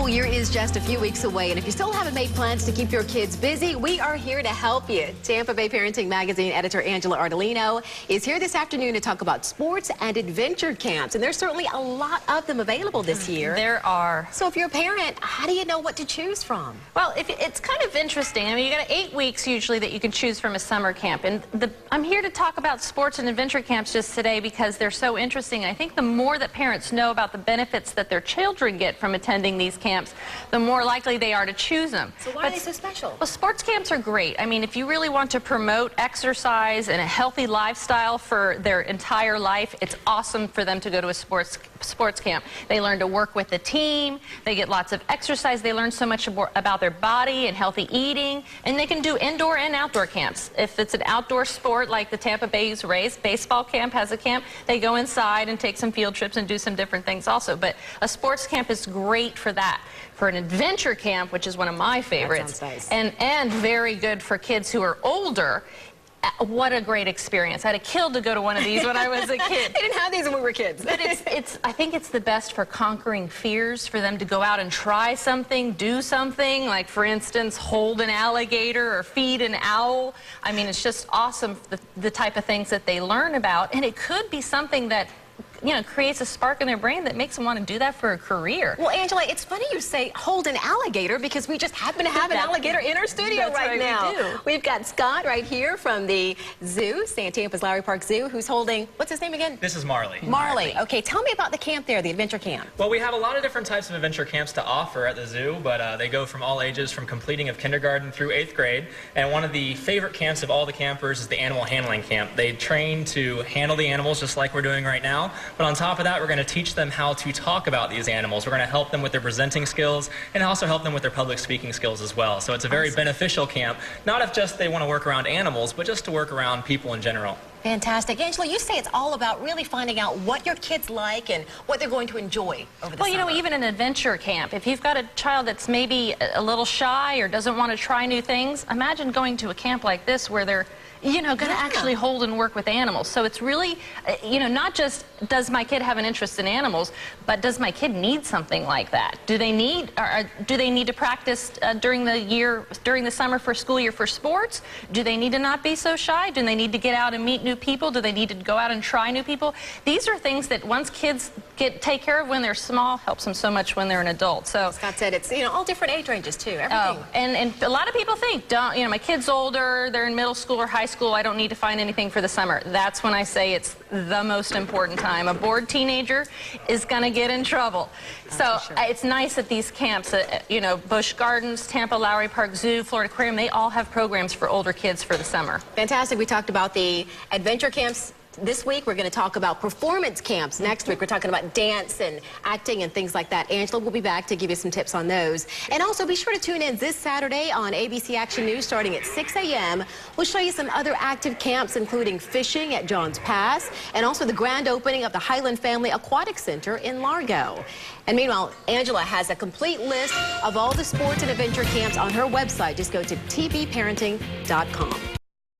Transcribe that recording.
school year is just a few weeks away, and if you still haven't made plans to keep your kids busy, we are here to help you. Tampa Bay Parenting Magazine editor Angela Ardolino is here this afternoon to talk about sports and adventure camps, and there's certainly a lot of them available this year. There are. So if you're a parent, how do you know what to choose from? Well, it's kind of interesting. I mean, you got 8 weeks usually that you can choose from a summer camp, and I'm here to talk about sports and adventure camps just today because they're so interesting. I think the more that parents know about the benefits that their children get from attending these camps, the more likely they are to choose them. So why are they so special? Well, sports camps are great. I mean, if you really want to promote exercise and a healthy lifestyle for their entire life, it's awesome for them to go to a sports camp. They learn to work with the team, they get lots of exercise, they learn so much about their body and healthy eating, and they can do indoor and outdoor camps. If it's an outdoor sport like the Tampa Bay's Rays baseball camp has a camp, they go inside and take some field trips and do some different things also. But a sports camp is great for that. For an adventure camp, which is one of my favorites, that sounds nice. and very good for kids who are older. What a great experience. I'd have killed to go to one of these when I was a kid. They didn't have these when we were kids. But I think it's the best for conquering fears, for them to go out and try something, do something, like, for instance, hold an alligator or feed an owl. I mean, it's just awesome, the type of things that they learn about. And it could be something that, you know, creates a spark in their brain that makes them want to do that for a career. Well, Angela, it's funny you say hold an alligator because we just happen to have an alligator in our studio right now. We've got Scott right here from the zoo, Tampa's Lowry Park Zoo, who's holding, what's his name again? This is Marley. Marley. Okay, tell me about the camp there, the adventure camp. Well, we have a lot of different types of adventure camps to offer at the zoo, but they go from all ages, from completing of kindergarten through 8th grade. And one of the favorite camps of all the campers is the animal handling camp. They train to handle the animals just like we're doing right now. But on top of that, we're going to teach them how to talk about these animals. We're going to help them with their presenting skills and also help them with their public speaking skills as well. So it's a very beneficial camp, not if just they want to work around animals, but just to work around people in general. Fantastic. Angela, you say it's all about really finding out what your kids like and what they're going to enjoy over the summer. Well, you know, even an adventure camp, if you've got a child that's maybe a little shy or doesn't want to try new things, imagine going to a camp like this where they're, you know, going to actually hold and work with animals. So it's really, you know, not just does my kid have an interest in animals, but does my kid need something like that? Do they need to practice during the summer for school year for sports? Do they need to not be so shy? Do they need to get out and meet new people? Do they need to go out and try new people? These are things that once kids take care of when they're small, helps them so much when they're an adult. So Scott said it's, you know, all different age ranges too. Everything. Oh, and a lot of people think, you know, my kid's older, they're in middle school or high school, I don't need to find anything for the summer. That's when I say it's the most important time. A bored teenager is going to get in trouble. So it's nice at these camps, you know, Busch Gardens, Tampa Lowry Park Zoo, Florida Aquarium, they all have programs for older kids for the summer. Fantastic. We talked about the adventure camps this week. We're going to talk about performance camps next week. We're talking about dance and acting and things like that. Angela will be back to give you some tips on those. And also be sure to tune in this Saturday on ABC Action News starting at 6 a.m. We'll show you some other active camps, including fishing at Johns Pass and also the grand opening of the Highland Family Aquatic Center in Largo. And meanwhile, Angela has a complete list of all the sports and adventure camps on her website. Just go to tvparenting.com.